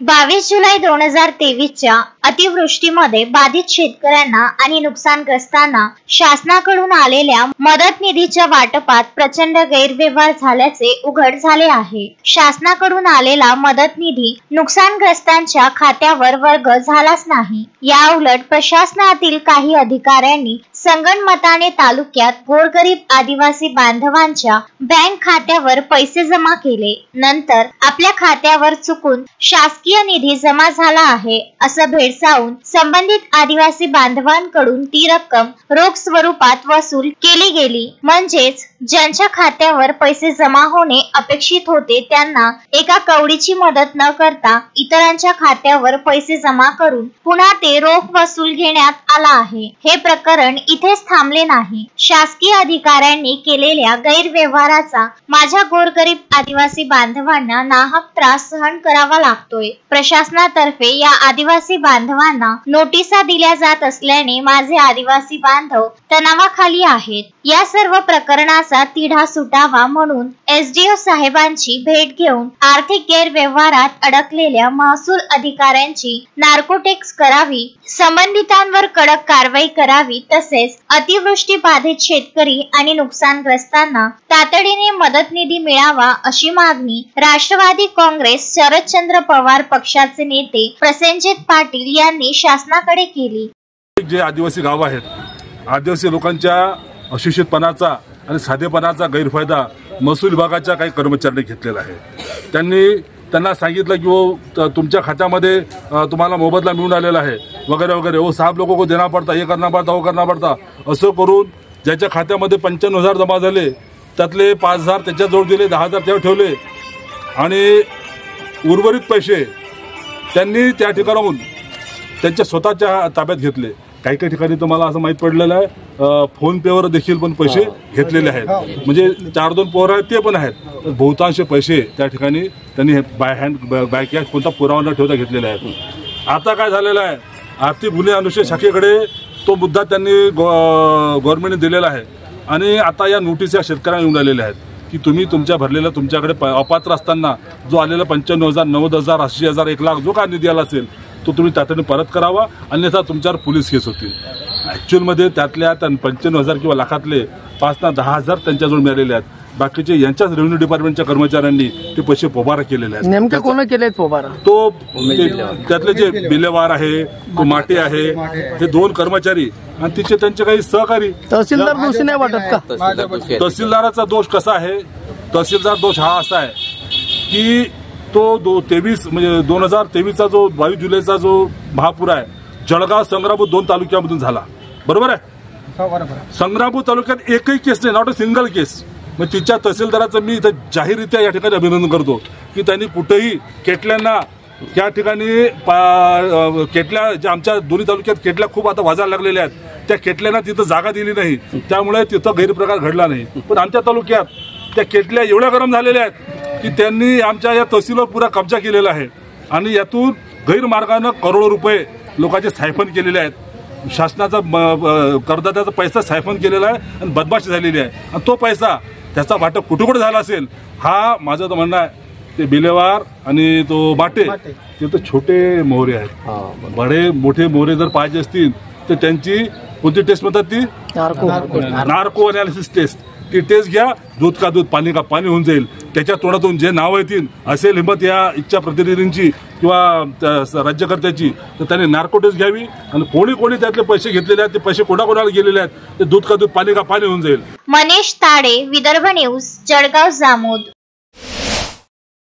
22 जुलै 2023च्या अतिवृष्टीमध्ये बाधित शेतकऱ्यांना आणि नुकसानग्रस्तांना शासनाकडून आलेल्या मदत निधीच्या वाटपात प्रचंड गैरव्यवहार झाल्याचे उघड झाले आहे। शासनाकडून आलेला मदत निधी नुकसानग्रस्तांच्या खात्यावर वर्ग झालाच नाही। या उलट प्रशासनातील काही अधिकाऱ्यांनी संगनमताने तालुक्यात गोरगरीब आदिवासी बांधवांच्या बँक खात्यावर पैसे जमा केले। नंतर आपल्या खात्यावर चुकून शासकीय निधी जमा झाला आहे असं भेडसावून संबंधित आदिवासी बांधवांकडून ती रक्कम रोख स्वरूपात वसूल केली गेली। म्हणजेच ज्यांच्या खात्यावर पैसे जमा होणे अपेक्षित होते त्यांना एका कवडीची मदत न करता इतरांच्या खात्यावर पैसे जमा करून पुन्हा ते रोख वसूल घेण्यात आला आहे। हे प्रकरण इथेच थांबले नाही। शासकीय अधिकाऱ्यांनी केलेल्या गैरव्यवहाराचा माझ्या गोरगरीब आदिवासी बांधवांना नाहक त्रास सहन करावा लागतोय। प्रशासनातर्फे या आदिवासी बांधवांना नोटिसा दिल्या जात असल्याने माझे आदिवासी बांधव तणावाखाली आहेत। या सर्व प्रकरणाचा तिढा सुटावा म्हणून एसडीओ साहेबांची भेट घेऊन आर्थिक गैरव्यवहारात अडकलेल्या महसूल अधिकाऱ्यांची नार्कोटेक्स करावी, संबंधितांवर कडक कारवाई करावी, तसेच अतिवृष्टी बाधित शेतकरी आणि नुकसानग्रस्तांना तातडीने मदत निधी मिळावा अशी मागणी राष्ट्रवादी काँग्रेस शरदचंद्र पवार पक्षाचे नेते प्रसेनजित पाटील यांनी शासनाकडे केली। जे आदिवासी गाव आहेत, आदिवासी लोकांच्या अशिक्षितपणाचा आणि साधेपणाचा गैरफायदा महसूल विभागाच्या काही कर्मचाऱ्यांनी घेतलेला आहे। त्यांना सांगितलं की तुमच्या खात्यामध्ये तुम्हाला मोबदला मिळून आलेला आहे वगैरे वगैरे, वो साहब लोगों को देना पड़ता, ये करना पड़ता, वो करना पड़ता, असं करून ज्याच्या खात्यामध्ये 95,000 जमा झाले त्यातले 5,000 त्याच्याजवळ दिले, 10,000 त्यावर ठेवले आणि उर्वरित पैसे त्यांनी त्या ठिकाणाहून त्यांच्या स्वतःच्या ताब्यात घेतले। काही काही ठिकाणी तर मला असं माहीत पडलेलं आहे फोन पेवर देखील पण पैसे घेतलेले आहेत। म्हणजे 4-2 पोरं आहेत ते पण आहेत। बहुतांश पैसे त्या ठिकाणी त्यांनी बाय कॅश कोणता पुरावा न ठेवता घेतलेले आहेत। आता काय झालेलं आहे, आर्थिक गुन्हे अन्वेषण शाखेकडे तो मुद्दा त्यांनी गव्हर्नमेंटने दिलेला आहे आणि आता या नोटीस या शेतकऱ्यांना येऊन आलेल्या आहेत की तुम्ही तुमच्या भरलेला तुमच्याकडे अपात्र असताना जो आलेला 95,000, 90,000, 80,000, 1 लाख जो काय निधी आला असेल तो तुम्ही तातडीने परत करावा, अन्यथा तुमच्यावर पोलीस केस होतील। ॲक्च्युअलमध्ये त्यातल्या 95,000 किंवा लाखातले 5 ना 10,000 त्यांच्याजवळ मिळालेले आहेत। बाकीचे यांच्याच रेव्हेन्यू डिपार्टमेंटच्या कर्मचाऱ्यांनी ते पैसे पोबारा केलेले आहेत। नेमके कोण केलेत पोबारा? तो त्यातले जे बिलेवार आहे, तो माटे आहे, हे 2 कर्मचारी आणि त्यांचे काही सहकारी। तहसीलदार दोषी नाही वाटत का? तहसीलदाराचा दोष कसा आहे, तहसीलदार दोष हा असा आहे की तो 2023चा जो 22 जुलैचा जो महापूर आहे जळगाव संग्रामपूर 2 तालुक्यामधून झाला, बरोबर आहे? संग्रामपूर तालुक्यात एकही केस नाही, नॉट अ सिंगल केस। मग तिच्या तहसीलदाराचं मी इथं जाहीररित्या या ठिकाणी अभिनंदन करतो की त्यांनी कुठेही केटल्यांना त्या ठिकाणी केटल्या ज्या आमच्या दोन्ही तालुक्यात केटल्या खूप आता वाजायला लागलेल्या आहेत, त्या केटल्यांना तिथं जागा दिली नाही, त्यामुळे तिथं गैरप्रकार घडला नाही। पण आमच्या तालुक्यात त्या केटल्या एवढ्या गरम झालेल्या आहेत की त्यांनी आमच्या या तहसीलवर पुरा कब्जा केलेला आहे आणि यातून गैरमार्गानं करोडो रुपये लोकांचे सायफन केलेले आहेत। शासनाचा करदात्याचा पैसा सायफन केलेला आहे आणि बदमाशी झालेली आहे आणि तो पैसा त्याचा वाटप कुठे झाला असेल हा माझं तर म्हणणं आहे। ते बिलेवार आणि तो बाटे ते तर छोटे मोहरे आहेत, बडे मोठे मोहरे जर पाहिजे असतील तर त्यांची कोणती टेस्ट म्हणतात ती नार्को अनालिसिस टेस्ट, ती टेस्ट घ्या, दूध का दूध पाणी का पाणी होऊन जाईल। त्याच्या तोंडातून जे नाव येतील असेल हिंमत या इच्छा प्रतिनिधींची किंवा राज्यकर्त्याची तर त्यांनी नार्को टेस्ट घ्यावी आणि कोणी त्यातले पैसे घेतलेले आहेत ते पैसे कोणाकोणाला गेलेले आहेत ते दूध का दूध पाणी का पाणी होऊन जाईल। मनीष ताडे, विदर्भ न्यूज, जळगाव जामोद।